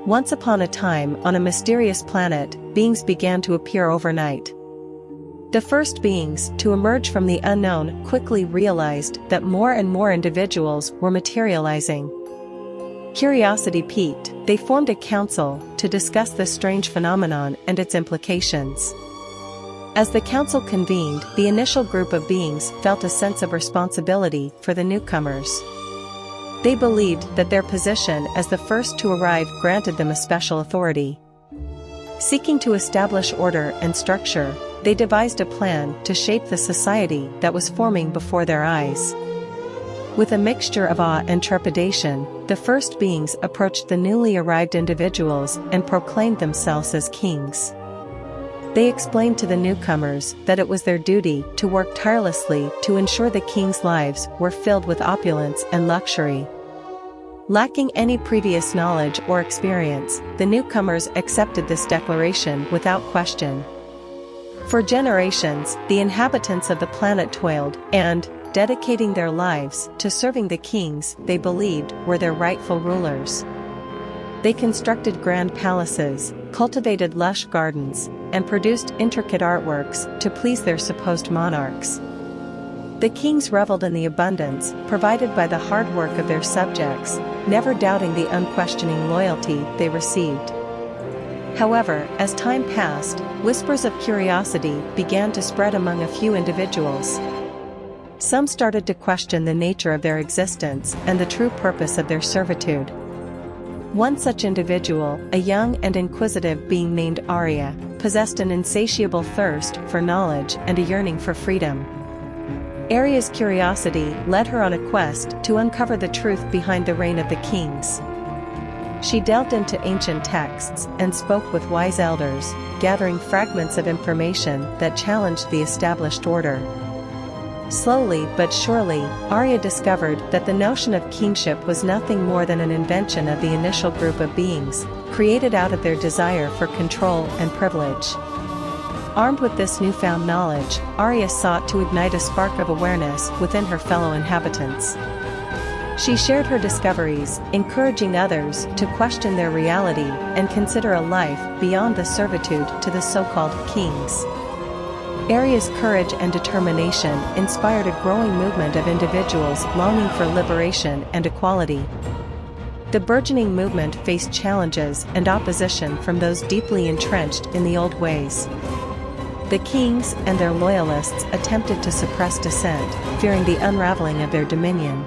Once upon a time, on a mysterious planet, beings began to appear overnight. The first beings to emerge from the unknown quickly realized that more and more individuals were materializing. Curiosity piqued, they formed a council to discuss the strange phenomenon and its implications. As the council convened, the initial group of beings felt a sense of responsibility for the newcomers. They believed that their position as the first to arrive granted them a special authority. Seeking to establish order and structure, they devised a plan to shape the society that was forming before their eyes. With a mixture of awe and trepidation, the first beings approached the newly arrived individuals and proclaimed themselves as kings. They explained to the newcomers that it was their duty to work tirelessly to ensure the king's lives were filled with opulence and luxury. Lacking any previous knowledge or experience, the newcomers accepted this declaration without question. For generations, the inhabitants of the planet toiled and, dedicating their lives to serving the kings they believed were their rightful rulers. They constructed grand palaces, cultivated lush gardens, and produced intricate artworks to please their supposed monarchs. The kings reveled in the abundance provided by the hard work of their subjects, never doubting the unquestioning loyalty they received. However, as time passed, whispers of curiosity began to spread among a few individuals. Some started to question the nature of their existence and the true purpose of their servitude. One such individual, a young and inquisitive being named Arya, possessed an insatiable thirst for knowledge and a yearning for freedom. Arya's curiosity led her on a quest to uncover the truth behind the reign of the kings. She delved into ancient texts and spoke with wise elders, gathering fragments of information that challenged the established order. Slowly but surely, Arya discovered that the notion of kingship was nothing more than an invention of the initial group of beings, created out of their desire for control and privilege. Armed with this newfound knowledge, Arya sought to ignite a spark of awareness within her fellow inhabitants. She shared her discoveries, encouraging others to question their reality and consider a life beyond the servitude to the so-called kings. Arya's courage and determination inspired a growing movement of individuals longing for liberation and equality. The burgeoning movement faced challenges and opposition from those deeply entrenched in the old ways. The kings and their loyalists attempted to suppress dissent, fearing the unraveling of their dominion.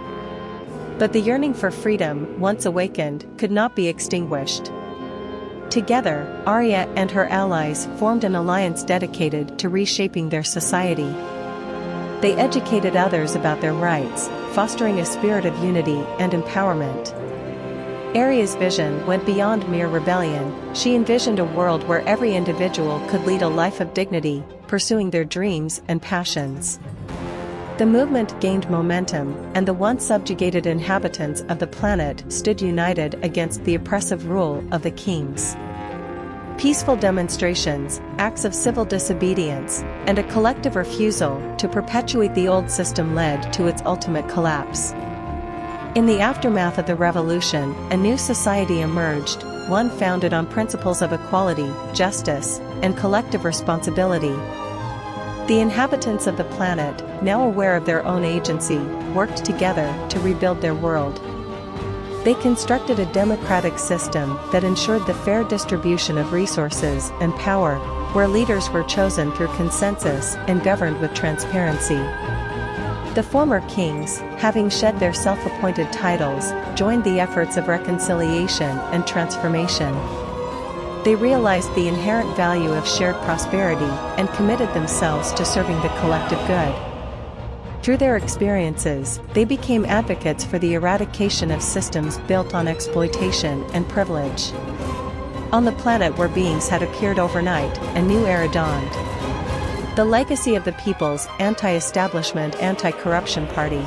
But the yearning for freedom, once awakened, could not be extinguished. Together, Arya and her allies formed an alliance dedicated to reshaping their society. They educated others about their rights, fostering a spirit of unity and empowerment. Arya's vision went beyond mere rebellion. She envisioned a world where every individual could lead a life of dignity, pursuing their dreams and passions. The movement gained momentum, and the once subjugated inhabitants of the planet stood united against the oppressive rule of the kings. Peaceful demonstrations, acts of civil disobedience, and a collective refusal to perpetuate the old system led to its ultimate collapse. In the aftermath of the revolution, a new society emerged, one founded on principles of equality, justice, and collective responsibility. The inhabitants of the planet, now aware of their own agency, worked together to rebuild their world. They constructed a democratic system that ensured the fair distribution of resources and power, where leaders were chosen through consensus and governed with transparency. The former kings, having shed their self-appointed titles, joined the efforts of reconciliation and transformation. They realized the inherent value of shared prosperity and committed themselves to serving the collective good. Through their experiences, they became advocates for the eradication of systems built on exploitation and privilege. On the planet where beings had appeared overnight, a new era dawned. The legacy of the People's Anti-Establishment Anti-Corruption Party.